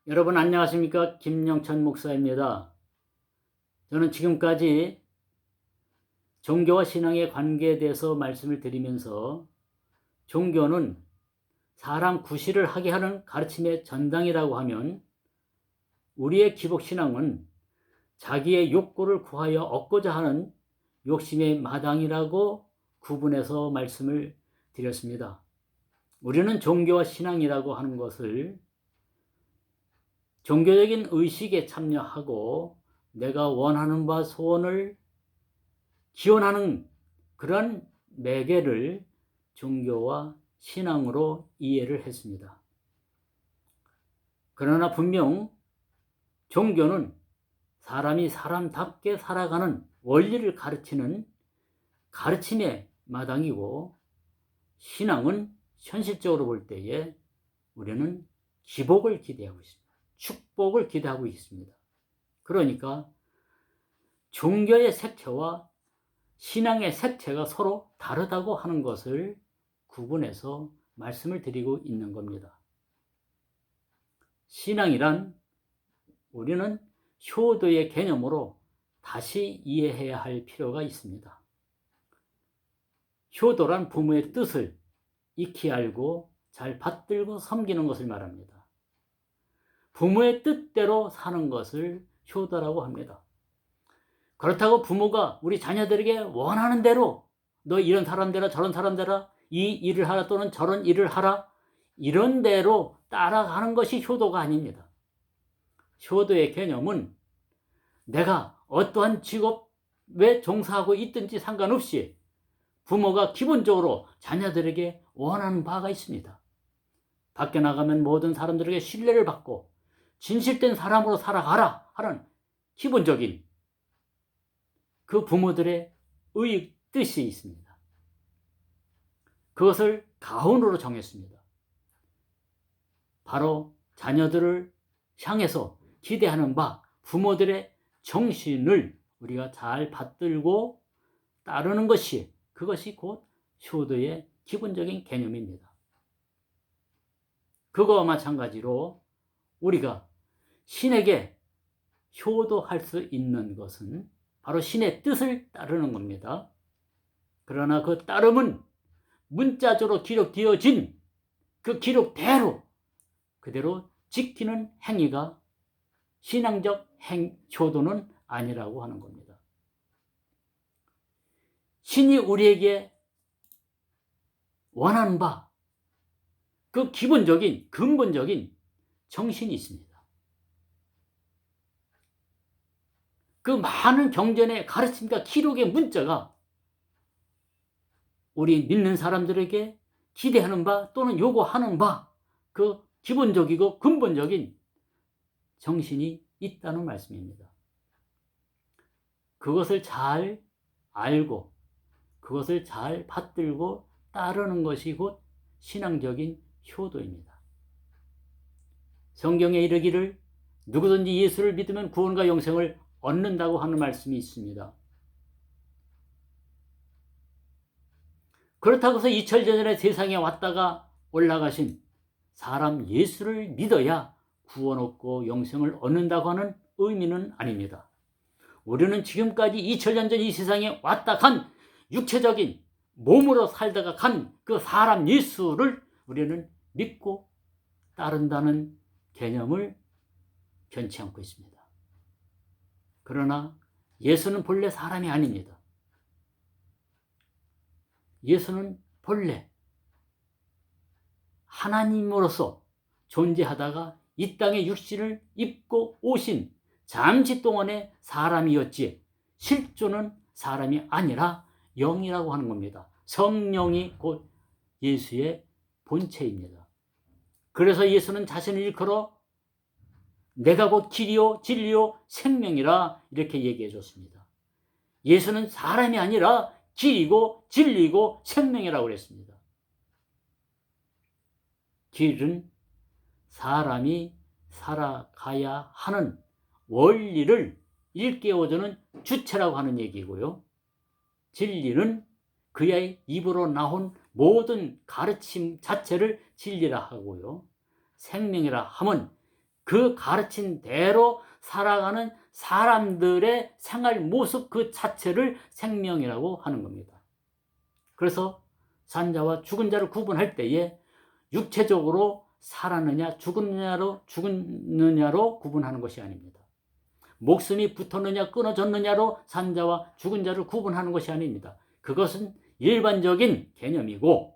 여러분 안녕하십니까? 김영천 목사입니다. 저는 지금까지 종교와 신앙의 관계에 대해서 말씀을 드리면서 종교는 사람 구실을 하게 하는 가르침의 전당이라고 하면 우리의 기복신앙은 자기의 욕구를 구하여 얻고자 하는 욕심의 마당이라고 구분해서 말씀을 드렸습니다. 우리는 종교와 신앙이라고 하는 것을 종교적인 의식에 참여하고 내가 원하는 바 소원을 기원하는 그런 매개를 종교와 신앙으로 이해를 했습니다. 그러나 분명 종교는 사람이 사람답게 살아가는 원리를 가르치는 가르침의 마당이고, 신앙은 현실적으로 볼 때에 우리는 기복을 기대하고 있습니다. 축복을 기대하고 있습니다. 그러니까 종교의 색채와 신앙의 색채가 서로 다르다고 하는 것을 구분해서 말씀을 드리고 있는 겁니다. 신앙이란 우리는 효도의 개념으로 다시 이해해야 할 필요가 있습니다. 효도란 부모의 뜻을 익히 알고 잘 받들고 섬기는 것을 말합니다. 부모의 뜻대로 사는 것을 효도라고 합니다. 그렇다고 부모가 우리 자녀들에게 원하는 대로 너 이런 사람 되라 저런 사람 되라 이 일을 하라 또는 저런 일을 하라 이런 대로 따라가는 것이 효도가 아닙니다. 효도의 개념은 내가 어떠한 직업에 종사하고 있든지 상관없이 부모가 기본적으로 자녀들에게 원하는 바가 있습니다. 밖에 나가면 모든 사람들에게 신뢰를 받고 진실된 사람으로 살아가라 하는 기본적인 그 부모들의 뜻이 있습니다. 그것을 가훈으로 정했습니다. 바로 자녀들을 향해서 기대하는 바 부모들의 정신을 우리가 잘 받들고 따르는 것이 그것이 곧 효도의 기본적인 개념입니다. 그거와 마찬가지로 우리가 신에게 효도할 수 있는 것은 바로 신의 뜻을 따르는 겁니다. 그러나 그 따름은 문자적으로 기록되어진 그 기록대로 그대로 지키는 행위가 신앙적 효도는 아니라고 하는 겁니다. 신이 우리에게 원하는 바, 그 기본적인 근본적인 정신이 있습니다. 그 많은 경전의 가르침과 기록의 문자가 우리 믿는 사람들에게 기대하는 바 또는 요구하는 바, 그 기본적이고 근본적인 정신이 있다는 말씀입니다. 그것을 잘 알고 그것을 잘 받들고 따르는 것이 곧 신앙적인 효도입니다. 성경에 이르기를 누구든지 예수를 믿으면 구원과 영생을 얻는다고 하는 말씀이 있습니다. 그렇다고 해서 2000년 전에 세상에 왔다가 올라가신 사람 예수를 믿어야 구원 얻고 영생을 얻는다고 하는 의미는 아닙니다. 우리는 지금까지 2000년 전 이 세상에 왔다 간 육체적인 몸으로 살다가 간 그 사람 예수를 우리는 믿고 따른다는 개념을 변치 않고 있습니다. 그러나 예수는 본래 사람이 아닙니다. 예수는 본래 하나님으로서 존재하다가 이 땅에 육신을 입고 오신 잠시 동안의 사람이었지 실존은 사람이 아니라 영이라고 하는 겁니다. 성령이 곧 예수의 본체입니다. 그래서 예수는 자신을 일컬어 내가 곧 길이요 진리요 생명이라 이렇게 얘기해 줬습니다. 예수는 사람이 아니라 길이고 진리고 생명이라고 그랬습니다. 길은 사람이 살아가야 하는 원리를 일깨워주는 주체라고 하는 얘기고요. 진리는 그의 입으로 나온 모든 가르침 자체를 진리라 하고요. 생명이라 함은 그 가르친 대로 살아가는 사람들의 생활 모습 그 자체를 생명이라고 하는 겁니다. 그래서 산자와 죽은 자를 구분할 때에 육체적으로 살았느냐 죽었느냐로 구분하는 것이 아닙니다. 목숨이 붙었느냐 끊어졌느냐로 산자와 죽은 자를 구분하는 것이 아닙니다. 그것은 일반적인 개념이고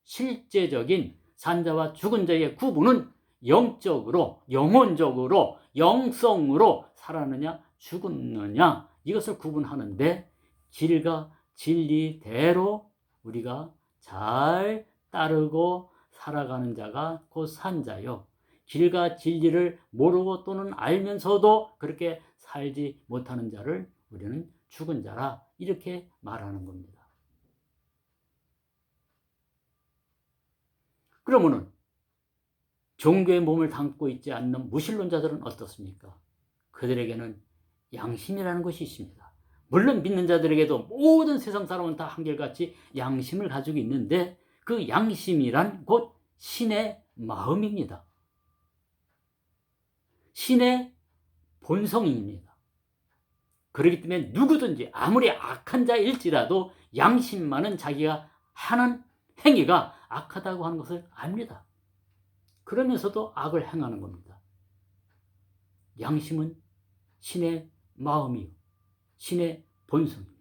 실제적인 산자와 죽은 자의 구분은 영적으로, 영혼적으로, 영성으로 살았느냐 죽었느냐 이것을 구분하는데 길과 진리대로 우리가 잘 따르고 살아가는 자가 곧 산자요. 길과 진리를 모르고 또는 알면서도 그렇게 살지 못하는 자를 우리는 죽은 자라 이렇게 말하는 겁니다. 그러면은 종교의 몸을 담고 있지 않는 무신론자들은 어떻습니까? 그들에게는 양심이라는 것이 있습니다. 물론 믿는 자들에게도 모든 세상 사람은 다 한결같이 양심을 가지고 있는데 그 양심이란 곧 신의 마음입니다. 신의 본성입니다. 그렇기 때문에 누구든지 아무리 악한 자일지라도 양심만은 자기가 하는 행위가 악하다고 하는 것을 압니다. 그러면서도 악을 행하는 겁니다. 양심은 신의 마음이요, 신의 본성입니다.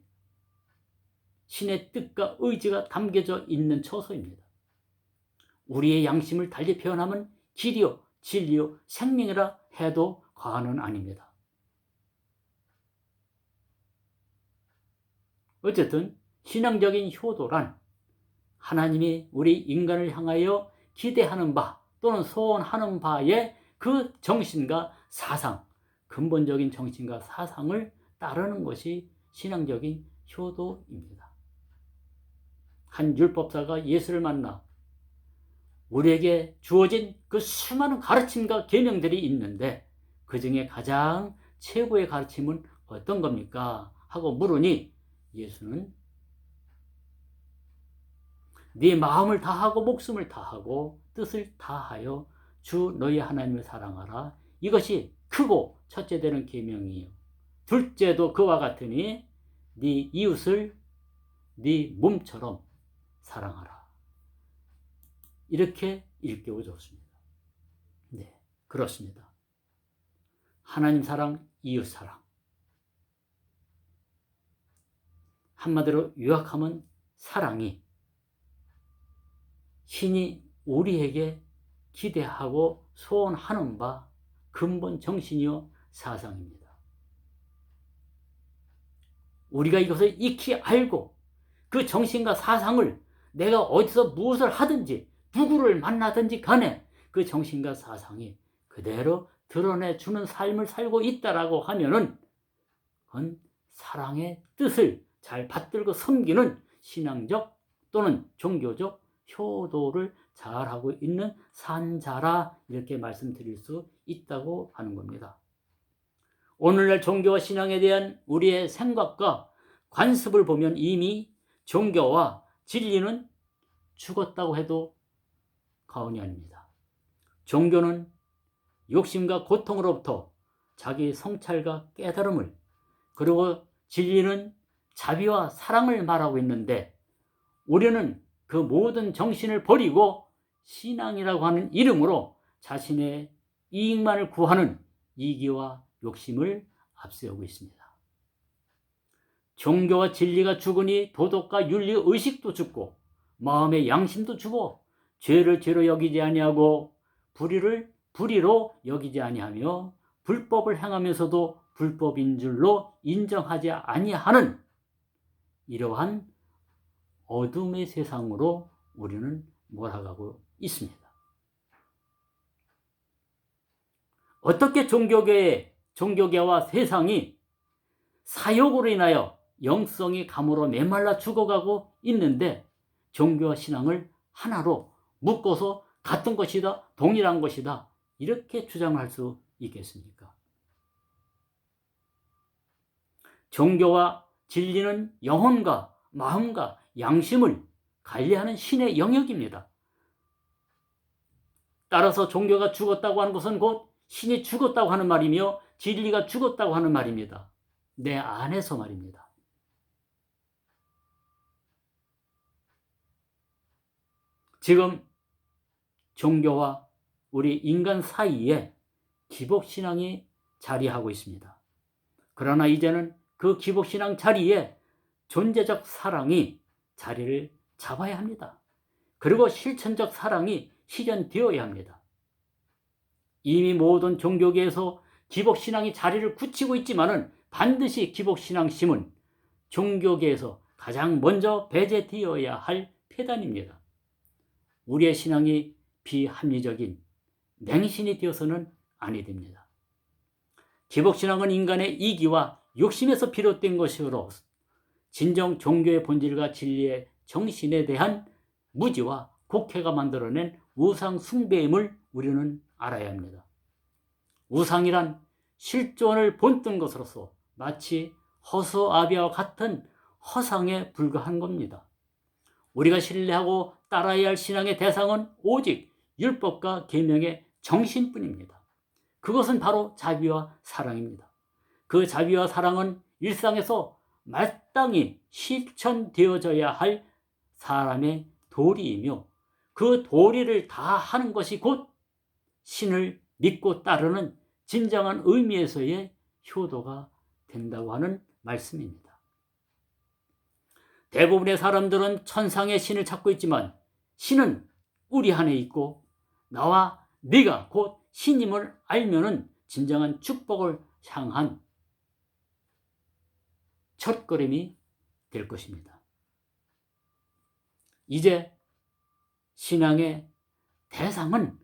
신의 뜻과 의지가 담겨져 있는 처소입니다. 우리의 양심을 달리 표현하면 길이요, 진리요, 생명이라 해도 과언은 아닙니다. 어쨌든 신앙적인 효도란 하나님이 우리 인간을 향하여 기대하는 바 또는 소원하는 바의 그 정신과 사상, 근본적인 정신과 사상을 따르는 것이 신앙적인 효도입니다. 한 율법사가 예수를 만나 우리에게 주어진 그 수많은 가르침과 계명들이 있는데 그 중에 가장 최고의 가르침은 어떤 겁니까? 하고 물으니 예수는 네 마음을 다하고 목숨을 다하고 뜻을 다하여 주 너희 하나님을 사랑하라. 이것이 크고 첫째 되는 계명이요. 둘째도 그와 같으니 네 이웃을 네 몸처럼 사랑하라. 이렇게 일깨워 줬습니다. 네, 그렇습니다. 하나님 사랑, 이웃 사랑. 한마디로 요약하면 사랑이 신이 우리에게 기대하고 소원하는 바 근본 정신이요 사상입니다. 우리가 이것을 익히 알고 그 정신과 사상을 내가 어디서 무엇을 하든지 누구를 만나든지 간에 그 정신과 사상이 그대로 드러내주는 삶을 살고 있다라고 하면은 그건 사랑의 뜻을 잘 받들고 섬기는 신앙적 또는 종교적 효도를 잘하고 있는 산자라 이렇게 말씀드릴 수 있다고 하는 겁니다. 오늘날 종교와 신앙에 대한 우리의 생각과 관습을 보면 이미 종교와 진리는 죽었다고 해도 과언이 아닙니다. 종교는 욕심과 고통으로부터 자기 성찰과 깨달음을, 그리고 진리는 자비와 사랑을 말하고 있는데 우리는 그 모든 정신을 버리고 신앙이라고 하는 이름으로 자신의 이익만을 구하는 이기와 욕심을 앞세우고 있습니다. 종교와 진리가 죽으니 도덕과 윤리 의식도 죽고 마음의 양심도 죽어 죄를 죄로 여기지 아니하고 불의를 불의로 여기지 아니하며 불법을 행하면서도 불법인 줄로 인정하지 아니하는 이러한 어둠의 세상으로 우리는 몰아가고 있습니다. 어떻게 종교계와 세상이 사욕으로 인하여 영성이 감으로 메말라 죽어가고 있는데 종교와 신앙을 하나로 묶어서 같은 것이다, 동일한 것이다 이렇게 주장할 수 있겠습니까? 종교와 진리는 영혼과 마음과 양심을 관리하는 신의 영역입니다. 따라서 종교가 죽었다고 하는 것은 곧 신이 죽었다고 하는 말이며 진리가 죽었다고 하는 말입니다. 내 안에서 말입니다. 지금 종교와 우리 인간 사이에 기복신앙이 자리하고 있습니다. 그러나 이제는 그 기복신앙 자리에 존재적 사랑이 자리를 잡아야 합니다. 그리고 실천적 사랑이 실현되어야 합니다. 이미 모든 종교계에서 기복신앙이 자리를 굳히고 있지만은 반드시 기복신앙심은 종교계에서 가장 먼저 배제되어야 할 폐단입니다. 우리의 신앙이 비합리적인 맹신이 되어서는 아니 됩니다. 기복신앙은 인간의 이기와 욕심에서 비롯된 것이므로 진정 종교의 본질과 진리의 정신에 대한 무지와 곡해가 만들어낸 우상 숭배임을 우리는 알아야 합니다. 우상이란 실존을 본뜬 것으로서 마치 허수아비와 같은 허상에 불과한 겁니다. 우리가 신뢰하고 따라야 할 신앙의 대상은 오직 율법과 계명의 정신뿐입니다. 그것은 바로 자비와 사랑입니다. 그 자비와 사랑은 일상에서 마땅히 실천되어져야 할 사람의 도리이며 그 도리를 다 하는 것이 곧 신을 믿고 따르는 진정한 의미에서의 효도가 된다고 하는 말씀입니다. 대부분의 사람들은 천상의 신을 찾고 있지만 신은 우리 안에 있고 나와 네가 곧 신임을 알면은 진정한 축복을 향한 첫걸음이 될 것입니다. 이제 신앙의 대상은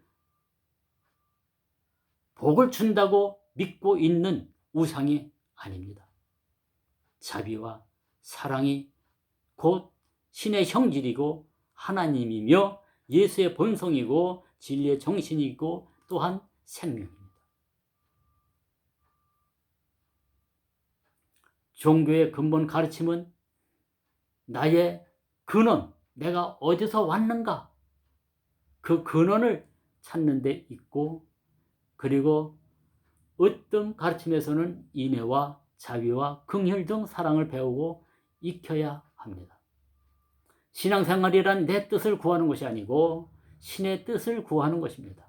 복을 준다고 믿고 있는 우상이 아닙니다. 자비와 사랑이 곧 신의 형질이고 하나님이며 예수의 본성이고 진리의 정신이고 또한 생명입니다. 종교의 근본 가르침은 나의 근원, 내가 어디서 왔는가? 그 근원을 찾는 데 있고, 그리고 어떤 가르침에서는 인애와 자비와 긍휼 등 사랑을 배우고 익혀야 합니다. 신앙생활이란 내 뜻을 구하는 것이 아니고 신의 뜻을 구하는 것입니다.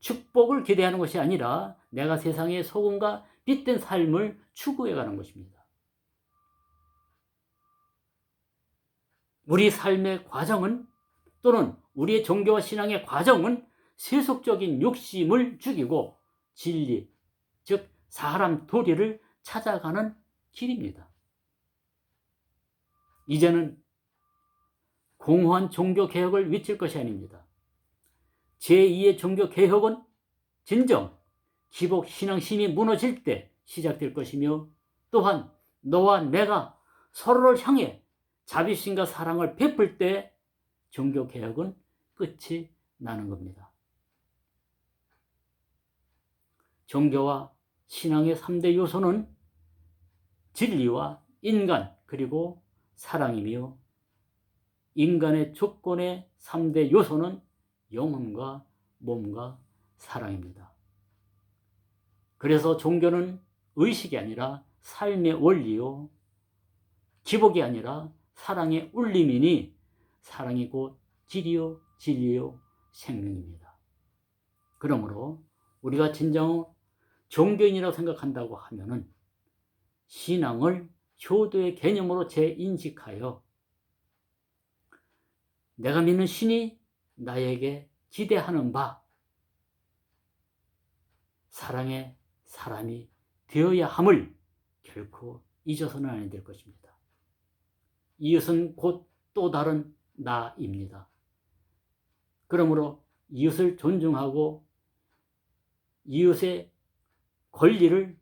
축복을 기대하는 것이 아니라 내가 세상의 소금과 빛된 삶을 추구해가는 것입니다. 우리 삶의 과정은 또는 우리의 종교와 신앙의 과정은 세속적인 욕심을 죽이고 진리, 즉 사람 도리를 찾아가는 길입니다. 이제는 공허한 종교개혁을 외칠 것이 아닙니다. 제2의 종교개혁은 진정 기복신앙심이 무너질 때 시작될 것이며 또한 너와 내가 서로를 향해 자비심과 사랑을 베풀 때 종교개혁은 끝이 나는 겁니다. 종교와 신앙의 3대 요소는 진리와 인간 그리고 사랑이며 인간의 조건의 3대 요소는 영혼과 몸과 사랑입니다. 그래서 종교는 의식이 아니라 삶의 원리요, 기복이 아니라 사랑의 울림이니 사랑이 곧 길이요, 진리요, 생명입니다. 그러므로 우리가 진정 종교인이라고 생각한다고 하면은 신앙을 효도의 개념으로 재인식하여 내가 믿는 신이 나에게 기대하는 바 사랑의 사람이 되어야 함을 결코 잊어서는 안 될 것입니다. 이웃은 곧 또 다른 나입니다. 그러므로 이웃을 존중하고 이웃의 권리를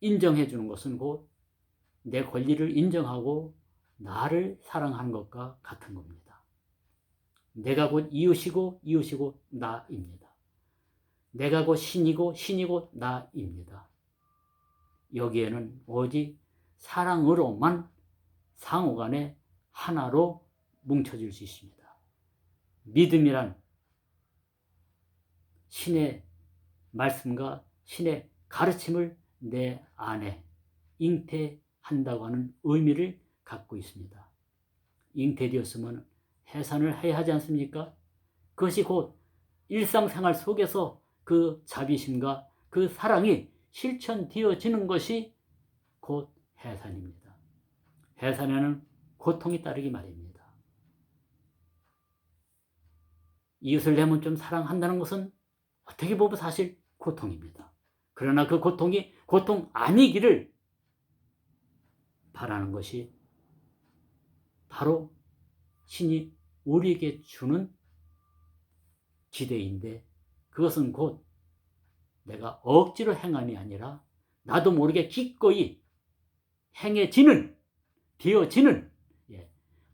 인정해 주는 것은 곧 내 권리를 인정하고 나를 사랑하는 것과 같은 겁니다. 내가 곧 이웃이고 이웃이 곧 나입니다. 내가 곧 신이고 신이 곧 나입니다. 여기에는 오직 사랑으로만 상호간에 하나로 뭉쳐질 수 있습니다. 믿음이란 신의 말씀과 신의 가르침을 내 안에 잉태한다고 하는 의미를 갖고 있습니다. 잉태되었으면 해산을 해야 하지 않습니까? 그것이 곧 일상생활 속에서 그 자비심과 그 사랑이 실천되어지는 것이 곧 해산입니다. 해산에는 고통이 따르기 마련입니다. 이웃을 내 몸좀 사랑한다는 것은 어떻게 보면 사실 고통입니다. 그러나 그 고통이 고통 아니기를 바라는 것이 바로 신이 우리에게 주는 기대인데, 그것은 곧 내가 억지로 행함이 아니라 나도 모르게 기꺼이 행해지는, 되어지는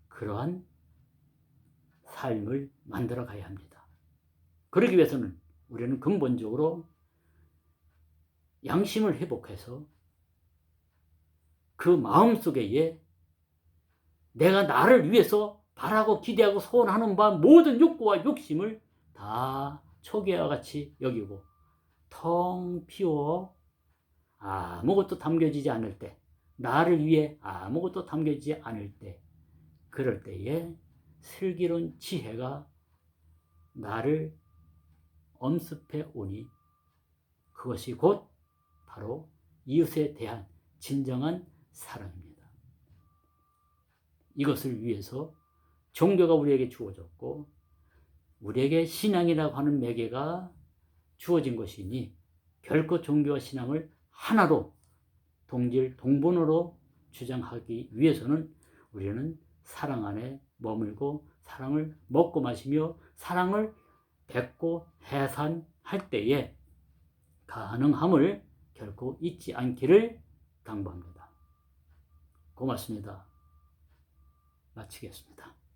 그러한 삶을 만들어 가야 합니다. 그러기 위해서는 우리는 근본적으로 양심을 회복해서 그 마음속에 내가 나를 위해서 바라고 기대하고 소원하는 바 모든 욕구와 욕심을 다 초기와 같이 여기고 텅 비워 아무것도 담겨지지 않을 때, 나를 위해 아무것도 담겨지지 않을 때, 그럴 때에 슬기로운 지혜가 나를 엄습해 오니 그것이 곧 바로 이웃에 대한 진정한 사랑입니다. 이것을 위해서 종교가 우리에게 주어졌고 우리에게 신앙이라고 하는 매개가 주어진 것이니 결코 종교와 신앙을 하나로 동질 동본으로 주장하기 위해서는 우리는 사랑 안에 머물고 사랑을 먹고 마시며 사랑을 뱉고 해산할 때에 가능함을 결코 잊지 않기를 당부합니다. 고맙습니다. 마치겠습니다.